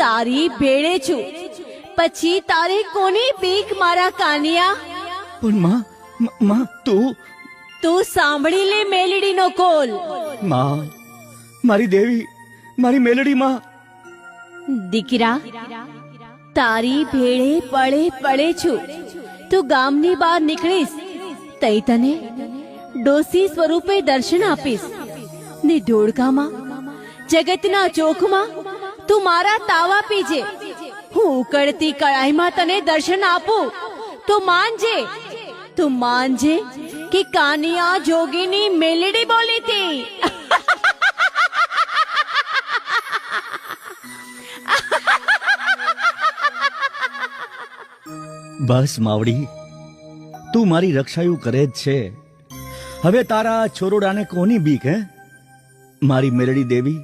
તારી ભેળે છું, પછી તારે કોની બીક મારા કાનિયા? પણ માં તું સાંભળી લે મેલડીનો કોલ. માં, મારી દેવી, મારી મેલડી માં. દીકરા, તારી ભેળે પળે પળે છું. તું ગામની બહાર નીકળીશ તઈ તને ડોસી સ્વરૂપે દર્શન આપીશ ને ધોળકામાં જગતના ચોખમાં તું મારા તાવા પીજે. હું ઉકળતી કળાઈમાં તને દર્શન આપું. તું માનજે કે કાનિયા જોગીની મેલડી બોલી હતી. બસ માવડી, તું મારી રક્ષાયું કરે જ છે. હવે તારા છોરોડાને કોની બીક હે? મારી મેલડી દેવી,